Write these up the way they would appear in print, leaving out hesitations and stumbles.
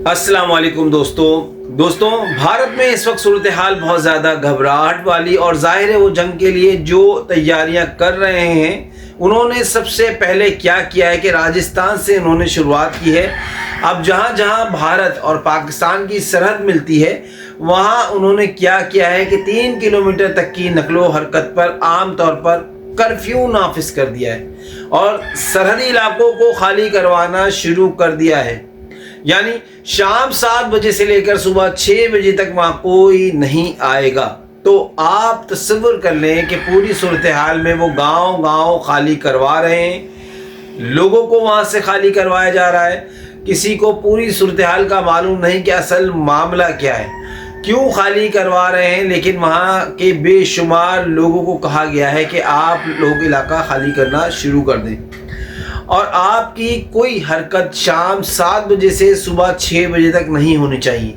अस्सलाम वालेकुम दोस्तों भारत में इस वक्त सूरत हाल बहुत ज़्यादा घबराहट वाली और जाहिर है वो जंग के लिए जो तैयारियां कर रहे हैं उन्होंने सबसे पहले क्या किया है कि राजस्थान से उन्होंने शुरुआत की है। अब जहां जहां भारत और पाकिस्तान की सरहद मिलती है वहां उन्होंने क्या किया है कि 3 किलोमीटर तक की नकलो हरकत पर आम तौर पर कर्फ्यू नाफिज कर दिया है और सरहदी इलाकों को खाली करवाना शुरू कर दिया है। यानी शाम 7 बजे से लेकर सुबह 6 बजे तक वहां कोई नहीं आएगा। तो आप तस्वीर कर लें कि पूरी सूरत हाल में वो गांव गांव खाली करवा रहे हैं, लोगों को वहां से खाली करवाया जा रहा है। किसी को पूरी सूरत हाल का मालूम नहीं कि असल मामला क्या है, क्यों खाली करवा रहे हैं, लेकिन वहां के बेशुमार लोगों को कहा गया है कि आप लोग इलाका खाली करना शुरू कर दें और आपकी कोई हरकत शाम 7 बजे से सुबह 6 बजे तक नहीं होनी चाहिए।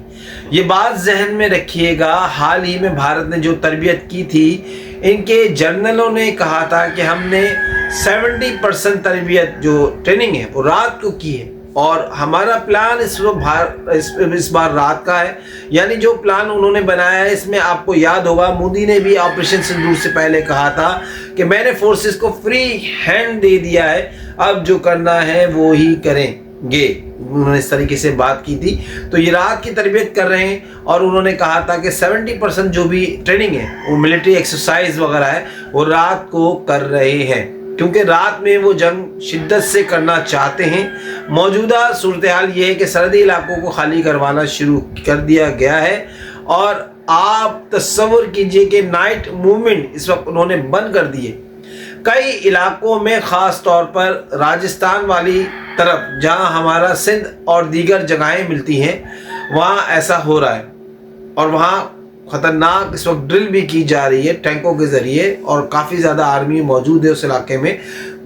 ये बात जहन में रखिएगा। हाल ही में भारत ने जो तरबियत की थी, इनके जर्नलों ने कहा था कि हमने 70% तरबियत जो ट्रेनिंग है वो रात को की है और हमारा प्लान इस बार रात का है। यानी जो प्लान उन्होंने बनाया है इसमें आपको याद होगा मोदी ने भी ऑपरेशन सिंदूर से पहले कहा था कि मैंने फोर्सेस को फ्री हैंड दे दिया है, अब जो करना है वो ही करेंगे। उन्होंने इस तरीके से बात की थी। तो ये रात की तरबियत कर रहे हैं और उन्होंने कहा था कि 70% जो भी ट्रेनिंग है वो मिलिट्री एक्सरसाइज वगैरह है वो रात को कर रहे हैं, क्योंकि रात में वो जंग शिद्दत से करना चाहते हैं। मौजूदा सूरत हाल ये है कि सरहदी इलाकों को खाली करवाना शुरू कर दिया गया है और आप तस्वर कीजिए कि नाइट मूवमेंट इस वक्त उन्होंने बंद कर दिए। कई इलाकों में ख़ास तौर पर राजस्थान वाली तरफ जहां हमारा सिंध और दीगर जगहें मिलती हैं वहां ऐसा हो रहा है और वहां ख़तरनाक इस वक्त ड्रिल भी की जा रही है टैंकों के ज़रिए और काफ़ी ज़्यादा आर्मी मौजूद है उस इलाके में।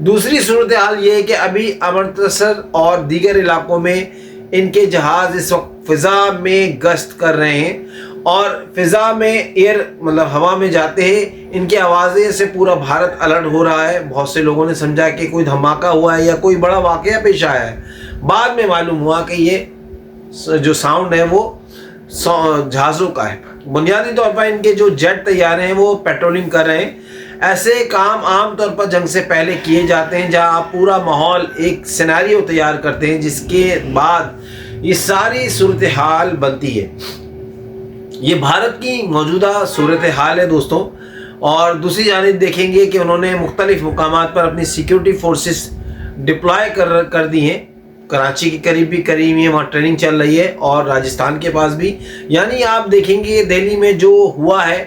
दूसरी सूरत हाल ये है कि अभी अमृतसर और दीगर इलाकों में इनके जहाज़ इस वक्त फ़िज़ा में गश्त कर रहे हैं और फ़िज़ा में एयर मतलब हवा में जाते हैं इनकी आवाज़ें से पूरा भारत अलर्ट हो रहा है। बहुत से लोगों ने समझा कि कोई धमाका हुआ है या कोई बड़ा वाक़या पेश आया है। बाद में मालूम हुआ कि ये जो साउंड है वो जहाज़ों का है। बुनियादी तौर पर इनके जो जेट तैयारे हैं वो पेट्रोलिंग कर रहे हैं। ऐसे काम आम तौर पर जंग से पहले किए जाते हैं जहां आप पूरा माहौल एक सिनेरियो तैयार करते हैं जिसके बाद ये सारी सूरत हाल बनती है। ये भारत की मौजूदा सूरत हाल है दोस्तों। और दूसरी जानिब देखेंगे कि उन्होंने मुख्तलिफ मुकामात पर अपनी सिक्योरिटी फोर्सेस डिप्लॉय कर दी हैं। कराची के करीब ही वहाँ ट्रेनिंग चल रही है और राजस्थान के पास भी। यानी आप देखेंगे दिल्ली में जो हुआ है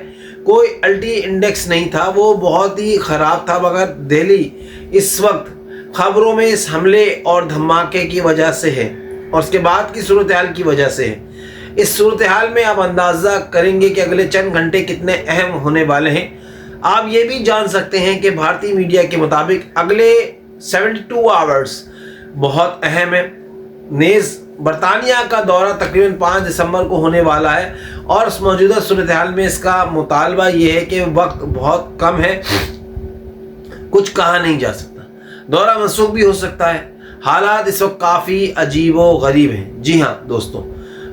कोई अल्टी इंडेक्स नहीं था, वो बहुत ही ख़राब था, मगर दिल्ली इस वक्त खबरों में इस हमले और धमाके की वजह से है और उसके बाद की सूरत हाल की वजह से है। इस सूरत हाल में आप अंदाज़ा करेंगे कि अगले चंद घंटे कितने अहम होने वाले हैं। आप ये भी जान सकते हैं कि भारतीय मीडिया के मुताबिक अगले 72 आवर्स बहुत अहम है। नेज़ बरतानिया का दौरा तकरीबन 5 दिसंबर को होने वाला है और उस मौजूदा सूरत हाल में इसका मुतालबा ये है कि वक्त बहुत कम है, कुछ कहा नहीं जा सकता, दौरा मनसूख भी हो सकता है। हालात इस वक्त काफ़ी अजीब व गरीब हैं। जी हाँ दोस्तों,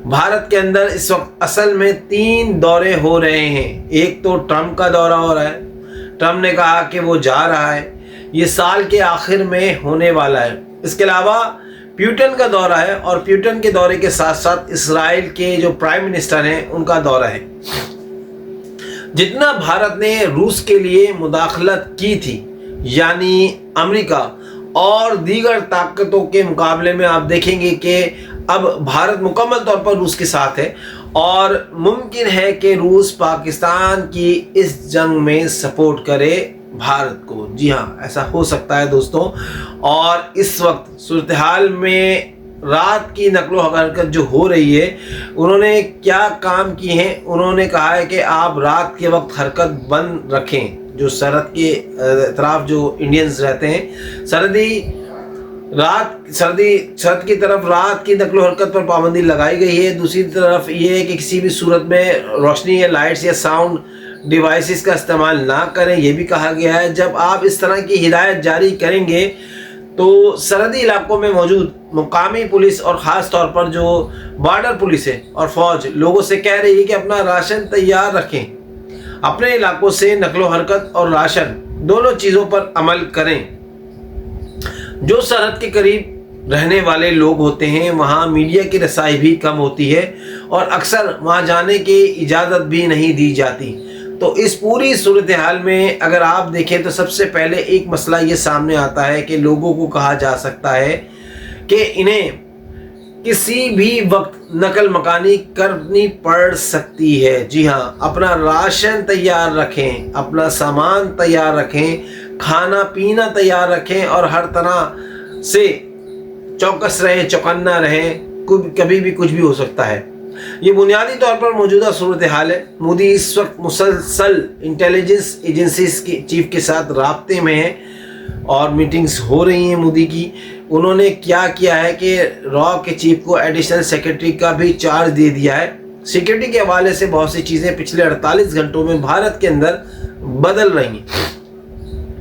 भारत के अंदर इस वक्त असल में 3 दौरे हो रहे हैं। एक तो ट्रंप का दौरा हो रहा है, ट्रंप ने कहा कि वो जा रहा है, ये साल के आखिर में होने वाला है। इसके अलावा प्यूटन का दौरा है और प्यूटन के दौरे के साथ साथ इसराइल के जो प्राइम मिनिस्टर हैं उनका दौरा है। जितना भारत ने रूस के लिए मुदाखलत की थी, यानी अमेरिका और दीगर ताकतों के मुकाबले में आप देखेंगे कि अब भारत मुकम्मल तौर पर रूस के साथ है और मुमकिन है कि रूस पाकिस्तान की इस जंग में सपोर्ट करे भारत को। जी हाँ, ऐसा हो सकता है दोस्तों। और इस वक्त सूरत हाल में रात की नकलो हरकत जो हो रही है, उन्होंने क्या काम किए हैं, उन्होंने कहा है कि आप रात के वक्त हरकत बंद रखें। जो सरहद के तरफ जो इंडियंस रहते हैं, सरहद की तरफ रात की नकलो हरकत पर पाबंदी लगाई गई है। दूसरी तरफ ये है कि किसी भी सूरत में रोशनी या लाइट्स या साउंड डिवाइसेस का इस्तेमाल ना करें, यह भी कहा गया है। जब आप इस तरह की हिदायत जारी करेंगे तो सरहदी इलाकों में मौजूद मुकामी पुलिस और ख़ास तौर पर जो बॉर्डर पुलिस है और फ़ौज लोगों से कह रही है कि अपना राशन तैयार रखें, अपने इलाकों से नकलो हरकत और राशन दोनों चीज़ों पर अमल करें। जो सरहद के करीब रहने वाले लोग होते हैं वहाँ मीडिया की रसाई भी कम होती है और अक्सर वहाँ जाने की इजाज़त भी नहीं दी जाती। तो इस पूरी सूरत हाल में अगर आप देखें तो सबसे पहले एक मसला ये सामने आता है कि लोगों को कहा जा सकता है कि इन्हें किसी भी वक्त नकल मकानी करनी पड़ सकती है। जी हाँ, अपना राशन तैयार रखें, अपना सामान तैयार रखें, खाना पीना तैयार रखें और हर तरह से चौकस रहें, चौकन्ना रहें, कभी भी कुछ भी हो सकता है। ये बुनियादी तौर पर मौजूदा सूरत हाल है। मोदी इस वक्त मुसलसल इंटेलिजेंस एजेंसीज के चीफ के साथ राब्ते में है और मीटिंग्स हो रही हैं मोदी की। उन्होंने क्या किया है कि रॉ के चीफ को एडिशनल सेक्रेटरी का भी चार्ज दे दिया है। सिक्योरिटी के हवाले से बहुत सी चीज़ें पिछले 48 घंटों में भारत के अंदर बदल रही हैं,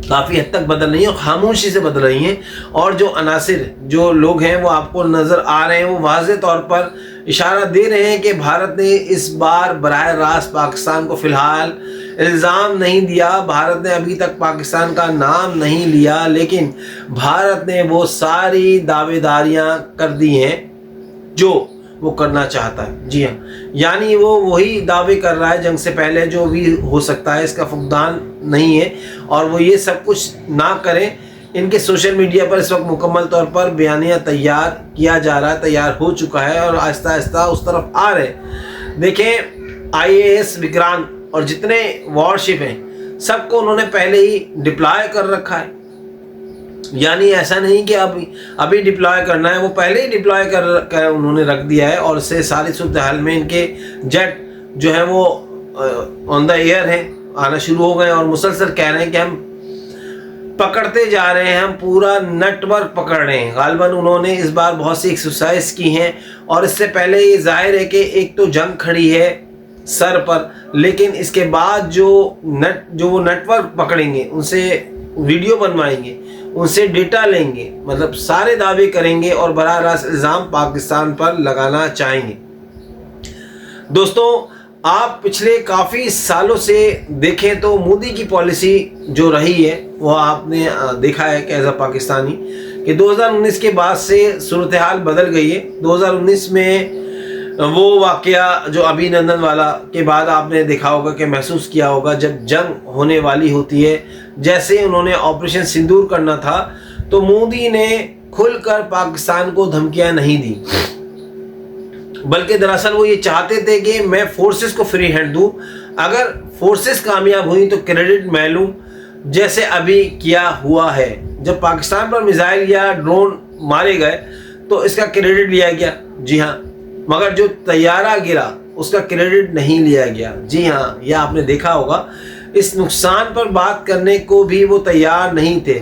काफ़ी हद तक बदल रही हैं और खामोशी से बदल रही हैं। और जो अनासिर जो लोग हैं वो आपको नज़र आ रहे हैं, वो वाज़े तौर पर इशारा दे रहे हैं कि भारत ने इस बार बराह रास्त पाकिस्तान को फ़िलहाल इल्ज़ाम नहीं दिया। भारत ने अभी तक पाकिस्तान का नाम नहीं लिया, लेकिन भारत ने वो सारी दावेदारियाँ कर दी हैं जो वो करना चाहता है। जी हाँ, यानी वो वही दावे कर रहा है जंग से पहले जो भी हो सकता है, इसका फुकदान नहीं है और वो ये सब कुछ ना करें। इनके सोशल मीडिया पर इस वक्त मुकम्मल तौर पर बयानिया तैयार किया जा रहा है, तैयार हो चुका है और आहिस्ता आहिस्ता उस तरफ आ रहे हैं। देखें, IAS विक्रांत और जितने वॉरशिप हैं सबको उन्होंने पहले ही डिप्लॉय कर रखा है। यानी ऐसा नहीं कि अभी डिप्लॉय करना है, वो पहले ही डिप्लॉय कर उन्होंने रख दिया है और इससे सारी सूरत हाल में इनके जेट जो है वो ऑन द एयर हैं, आना शुरू हो गए और मुसलसल कह रहे हैं कि हम पकड़ते जा रहे हैं, हम पूरा नेटवर्क पकड़ रहे हैं। गालिबन उन्होंने इस बार बहुत सी एक्सरसाइज की हैं और इससे पहले ये जाहिर है कि एक तो जंग खड़ी है सर पर, लेकिन इसके बाद जो वो नेटवर्क पकड़ेंगे, उनसे वीडियो बनवाएंगे, उनसे डेटा लेंगे, मतलब सारे दावे करेंगे और बराह रास्त इल्ज़ाम पाकिस्तान पर लगाना चाहेंगे। दोस्तों, आप पिछले काफ़ी सालों से देखें तो मोदी की पॉलिसी जो रही है वो आपने देखा है कि एज अ पाकिस्तानी कि 2019 के बाद से सूरत हाल बदल गई है। 2019 में वो वाक़या जो अभिनंदन वाला के बाद आपने देखा होगा कि महसूस किया होगा, जब जंग होने वाली होती है, जैसे उन्होंने ऑपरेशन सिंदूर करना था तो मोदी ने खुलकर पाकिस्तान को धमकियां नहीं दी, बल्कि दरअसल वो ये चाहते थे कि मैं फोर्सेस को फ्री हैंड दूं, अगर फोर्सेस कामयाब हुई तो क्रेडिट मैं लूं, जैसे अभी किया हुआ है। जब पाकिस्तान पर मिसाइल या ड्रोन मारे गए तो इसका क्रेडिट लिया गया, जी हाँ, मगर जो तैयारा गिरा उसका क्रेडिट नहीं लिया गया। जी हाँ, यह आपने देखा होगा। इस नुकसान पर बात करने को भी वो तैयार नहीं थे।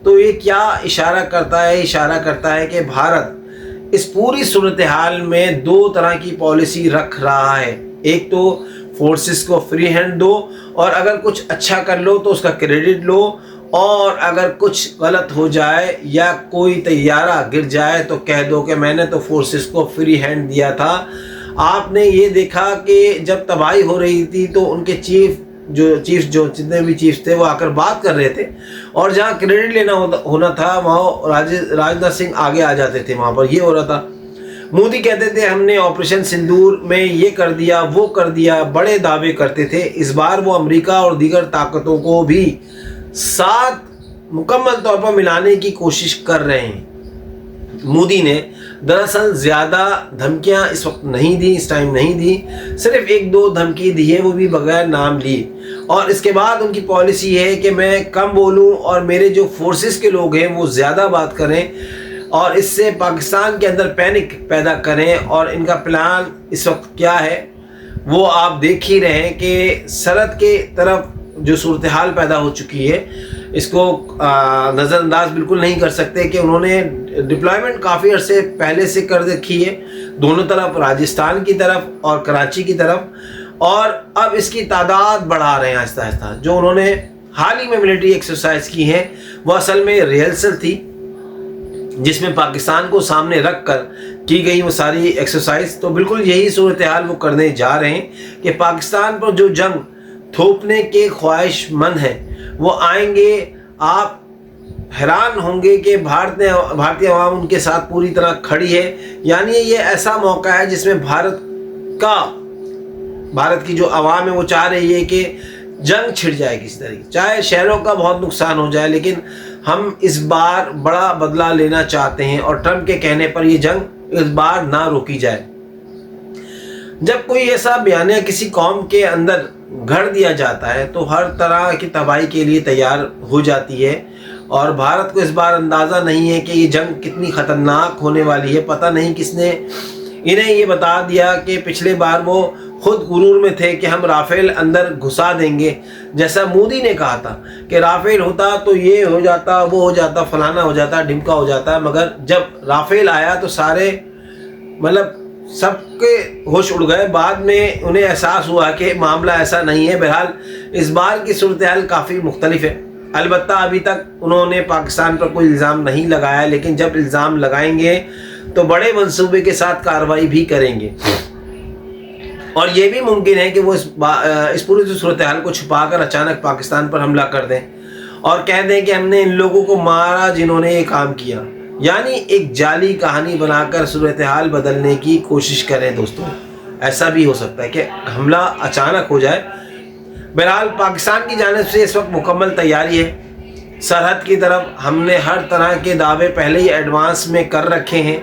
तो ये क्या इशारा करता है? इशारा करता है कि भारत इस पूरी सूरत हाल में दो तरह की पॉलिसी रख रहा है। एक तो फोर्सेस को फ्री हैंड दो और अगर कुछ अच्छा कर लो तो उसका क्रेडिट लो, और अगर कुछ गलत हो जाए या कोई तैयारा गिर जाए तो कह दो कि मैंने तो फोर्सेस को फ्री हैंड दिया था। आपने ये देखा कि जब तबाही हो रही थी तो उनके चीफ जो जितने भी चीफ्स थे वो आकर बात कर रहे थे और जहाँ क्रेडिट लेना होना था वहाँ राजनाथ सिंह आगे आ जाते थे। वहाँ पर ये हो रहा था, मोदी कहते थे हमने ऑपरेशन सिंदूर में ये कर दिया, वो कर दिया, बड़े दावे करते थे। इस बार वो अमेरिका और दीगर ताकतों को भी साथ मुकम्मल तौर पर मिलाने की कोशिश कर रहे हैं। मोदी ने दरअसल ज़्यादा धमकियां इस वक्त नहीं दी, इस टाइम नहीं दी, सिर्फ एक दो धमकी दी है, वो भी बगैर नाम लिए। और इसके बाद उनकी पॉलिसी है कि मैं कम बोलूं और मेरे जो फोर्सेस के लोग हैं वो ज़्यादा बात करें और इससे पाकिस्तान के अंदर पैनिक पैदा करें। और इनका प्लान इस वक्त क्या है वो आप देख ही रहे हैं कि सरहद के तरफ जो सूरत हाल पैदा हो चुकी है, इसको नज़रअंदाज बिल्कुल नहीं कर सकते कि उन्होंने डिप्लॉयमेंट काफ़ी अरसे पहले से कर रखी है दोनों तरफ, राजस्थान की तरफ और कराची की तरफ, और अब इसकी तादाद बढ़ा रहे हैं आहिस्ता आहिस्ता। जो उन्होंने हाल ही में मिलिट्री एक्सरसाइज की है वो असल में रिहर्सल थी, जिसमें पाकिस्तान को सामने रख कर की गई वो सारी एक्सरसाइज, तो बिल्कुल यही सूरत हाल वो करने जा रहे हैं कि पाकिस्तान पर जो जंग थोपने के ख्वाहिशमंद हैं वो आएंगे। आप हैरान होंगे कि भारतीय अवाम उनके साथ पूरी तरह खड़ी है। यानी ये ऐसा मौका है जिसमें भारत की जो अवाम है वो चाह रही है कि जंग छिड़ जाए किसी तरीके, चाहे शहरों का बहुत नुकसान हो जाए, लेकिन हम इस बार बड़ा बदला लेना चाहते हैं और ट्रंप के कहने पर ये जंग इस बार ना रोकी जाए। जब कोई ऐसा बयानिया किसी कौम के अंदर गढ़ दिया जाता है तो हर तरह की तबाही के लिए तैयार हो जाती है। और भारत को इस बार अंदाज़ा नहीं है कि ये जंग कितनी ख़तरनाक होने वाली है। पता नहीं किसने इन्हें ये बता दिया कि पिछले बार वो खुद गुरूर में थे कि हम राफेल अंदर घुसा देंगे, जैसा मोदी ने कहा था कि राफेल होता तो ये हो जाता, वो हो जाता, फलाना हो जाता, ढिमका हो जाता। मगर जब राफेल आया तो सारे मतलब सबके होश उड़ गए। बाद में उन्हें एहसास हुआ कि मामला ऐसा नहीं है। बहरहाल इस बार की सूरत हाल काफ़ी मुख्तलिफ है। अलबत्ता अभी तक उन्होंने पाकिस्तान पर कोई इल्ज़ाम नहीं लगाया, लेकिन जब इल्ज़ाम लगाएंगे तो बड़े मंसूबे के साथ कार्रवाई भी करेंगे। और ये भी मुमकिन है कि वो इस पूरी सूरत हाल को छुपाकर अचानक पाकिस्तान पर हमला कर दें और कह दें कि हमने इन लोगों को मारा जिन्होंने ये काम किया। यानी एक जाली कहानी बनाकर सूरत हाल बदलने की कोशिश करें। दोस्तों, ऐसा भी हो सकता है कि हमला अचानक हो जाए। बहरहाल पाकिस्तान की जानिब से इस वक्त मुकम्मल तैयारी है। सरहद की तरफ हमने हर तरह के दावे पहले ही एडवांस में कर रखे हैं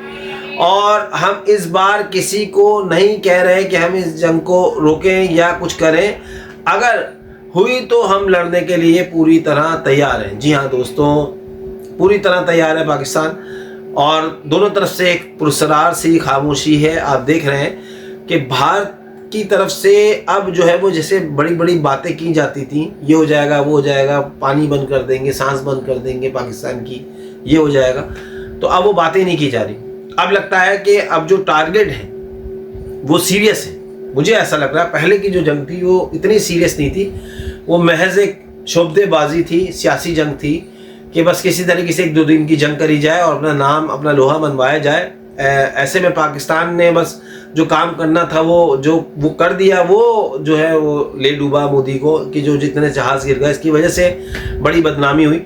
और हम इस बार किसी को नहीं कह रहे कि हम इस जंग को रोकें या कुछ करें। अगर हुई तो हम लड़ने के लिए पूरी तरह तैयार हैं। जी हाँ दोस्तों, पूरी तरह तैयार है पाकिस्तान और दोनों तरफ से एक पुरस्कार सी खामोशी है। आप देख रहे हैं कि भारत की तरफ से अब जो है वो जैसे बड़ी बड़ी बातें की जाती थी, ये हो जाएगा, वो हो जाएगा, पानी बंद कर देंगे, सांस बंद कर देंगे पाकिस्तान की, ये हो जाएगा, तो अब वो बातें नहीं की जा रही। अब लगता है कि अब जो टारगेट है वो सीरियस है। मुझे ऐसा लग रहा है पहले की जो जंग थी वो इतनी सीरियस नहीं थी, वो महज एक शोबदेबाजी थी, सियासी जंग थी कि बस किसी तरीके से 1-2 दिन की जंग करी जाए और अपना नाम, अपना लोहा मनवाया जाए। ऐसे में पाकिस्तान ने बस जो काम करना था वो कर दिया। वो जो है वो ले डूबा मोदी को कि जो जितने जहाज़ गिर गए, इसकी वजह से बड़ी बदनामी हुई।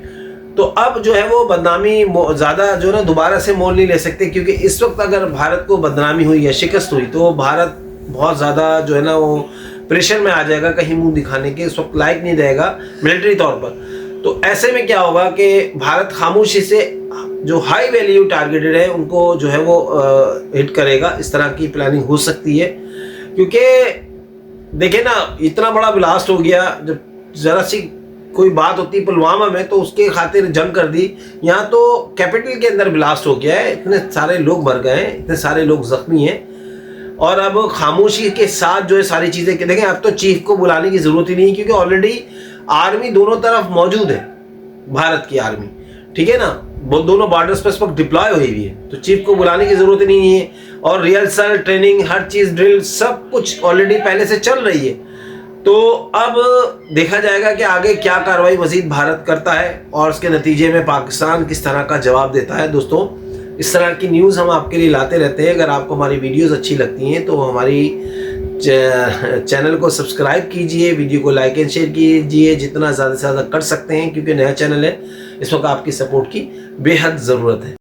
तो अब जो है वो बदनामी ज़्यादा जो है ना दोबारा से मोल नहीं ले सकते, क्योंकि इस वक्त अगर भारत को बदनामी हुई या शिकस्त हुई तो भारत बहुत ज़्यादा जो है ना वो प्रेशर में आ जाएगा, कहीं मुंह दिखाने के इस वक्त लायक नहीं रहेगा मिलिट्री तौर पर। तो ऐसे में क्या होगा कि भारत खामोशी से जो हाई वैल्यू टारगेटेड है उनको जो है वो हिट करेगा। इस तरह की प्लानिंग हो सकती है, क्योंकि देखिए ना इतना बड़ा ब्लास्ट हो गया। जब ज़रा सी कोई बात होती पुलवामा में तो उसके खातिर जंग कर दी, यहाँ तो कैपिटल के अंदर ब्लास्ट हो गया है, इतने सारे लोग मर गए हैं, इतने सारे लोग जख्मी हैं और अब खामोशी के साथ जो है सारी चीज़ें देखें। अब तो चीफ को बुलाने की ज़रूरत ही नहीं, क्योंकि ऑलरेडी आर्मी दोनों तरफ मौजूद है, भारत की आर्मी, ठीक है ना, वो दोनों बॉर्डर्स पर इस वक्त डिप्लॉय हुई हुई है, तो चीफ को बुलाने की ज़रूरत नहीं है। और रिहर्सल, ट्रेनिंग, हर चीज़, ड्रिल, सब कुछ ऑलरेडी पहले से चल रही है। तो अब देखा जाएगा कि आगे क्या कार्रवाई मजीद भारत करता है और उसके नतीजे में पाकिस्तान किस तरह का जवाब देता है। दोस्तों, इस तरह की न्यूज़ हम आपके लिए लाते रहते हैं। अगर आपको हमारी वीडियोज़ अच्छी लगती हैं तो हमारी चैनल को सब्सक्राइब कीजिए, वीडियो को लाइक एंड शेयर कीजिए जितना ज़्यादा से ज़्यादा कर सकते हैं, क्योंकि नया चैनल है, इस वक्त आपकी सपोर्ट की बेहद ज़रूरत है।